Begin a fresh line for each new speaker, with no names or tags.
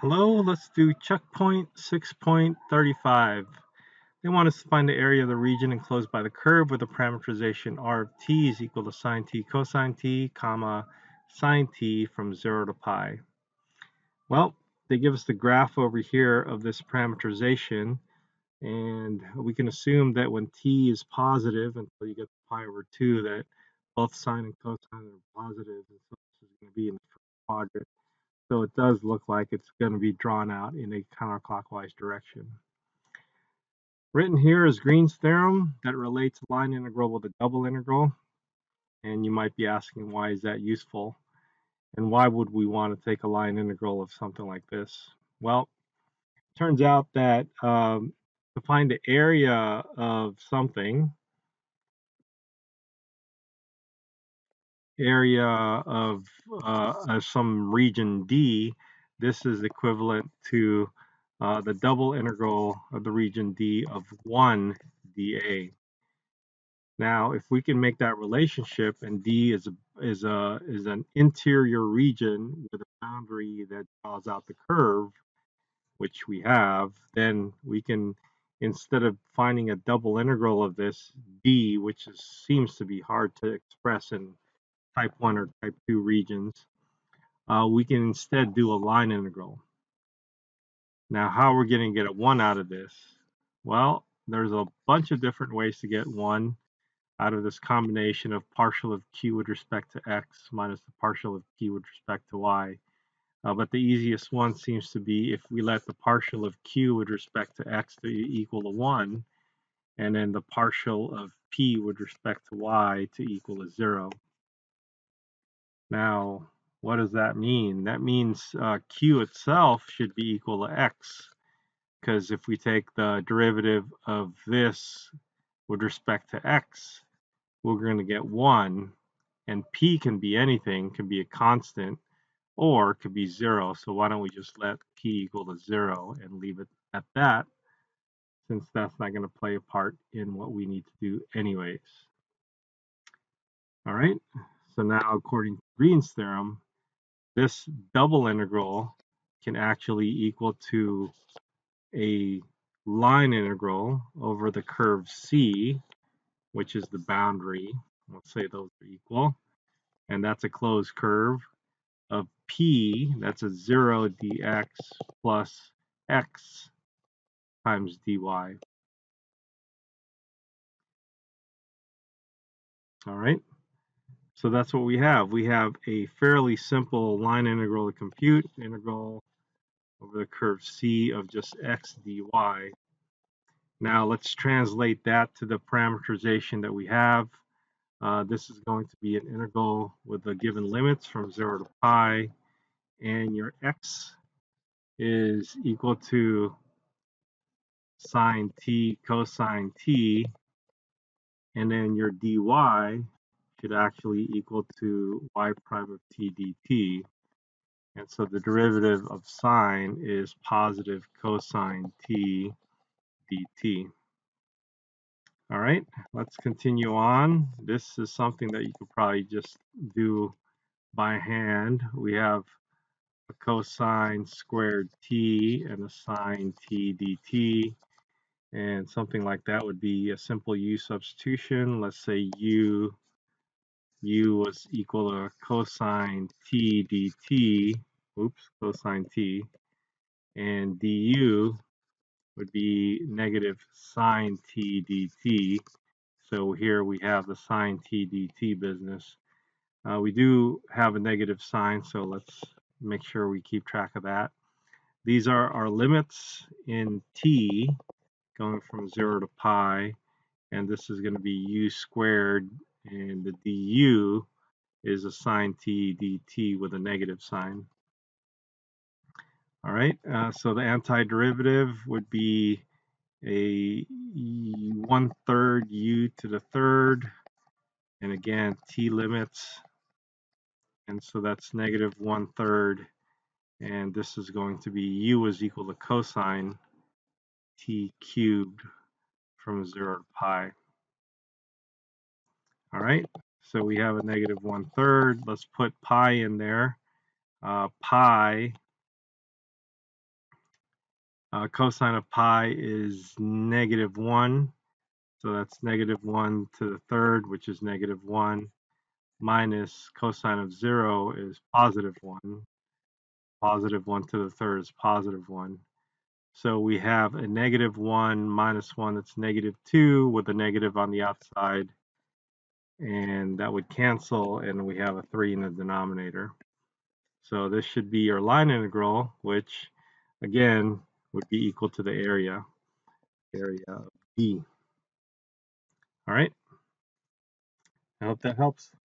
Hello, let's do checkpoint 6.35. They want us to find the area of the region enclosed by the curve with the parameterization r of t is equal to sine t cosine t, comma, sine t from 0 to pi. Well, they give us the graph over here of this parameterization, and we can assume that when t is positive until you get to pi over 2, that both sine and cosine are positive, and so this is going to be in the first quadrant. So it does look like it's going to be drawn out in a counterclockwise direction. Written here is Green's theorem that relates a line integral with a double integral. And you might be asking, why is that useful? And why would we want to take a line integral of something like this? Well, it turns out that to find the area of something, area of some region D, this is equivalent to the double integral of the region D of 1 dA. Now, if we can make that relationship, and D is an interior region with a boundary that draws out the curve, which we have, then we can, instead of finding a double integral of this D, which seems to be hard to express in type 1 or type 2 regions, we can instead do a line integral. Now, how are we going to get a 1 out of this? Well, there's a bunch of different ways to get 1 out of this combination of partial of q with respect to x minus the partial of q with respect to y. But the easiest one seems to be if we let the partial of q with respect to x to equal to 1, and then the partial of p with respect to y to equal to 0. Now, what does that mean? That means q itself should be equal to x, because if we take the derivative of this with respect to x, we're going to get 1, and p can be anything, can be a constant, or could be 0. So why don't we just let p equal to 0 and leave it at that, since that's not going to play a part in what we need to do anyways. All right, so now according to Green's theorem, this double integral can actually equal to a line integral over the curve C, which is the boundary. Let's say those are equal. And that's a closed curve of P, that's a 0 dx plus x times dy. All right, so that's what we have. We have a fairly simple line integral to compute, integral over the curve C of just x dy. Now let's translate that to the parameterization that we have. This is going to be an integral with the given limits from 0 to pi, and your x is equal to sine t cosine t, and then your dy should actually equal to y prime of t dt. And so the derivative of sine is positive cosine t dt. All right, let's continue on. This is something that you could probably just do by hand. We have a cosine squared t and a sine t dt. And something like that would be a simple u substitution. Let's say u was equal to cosine t dt, cosine t, and du would be negative sine t dt. So here we have the sine t dt business. We do have a negative sign, so let's make sure we keep track of that. These are our limits in t going from 0 to pi, and this is going to be u squared, and the du is a sine t dt with a negative sign. All right, so the antiderivative would be a 1/3 u to the third, and again t limits, and so that's negative 1/3, and this is going to be u is equal to cosine t cubed from 0 to pi. All right, so we have a negative 1/3. Let's put pi in there. Pi Cosine of pi is -1. So that's -1 to the third, which is -1, minus cosine of 0 is +1. +1 to the third is +1. So we have a -1 minus 1, that's -2 with a negative on the outside. And that would cancel, and we have a 3 in the denominator. So this should be your line integral, which again would be equal to the area of D. All right, I hope that helps.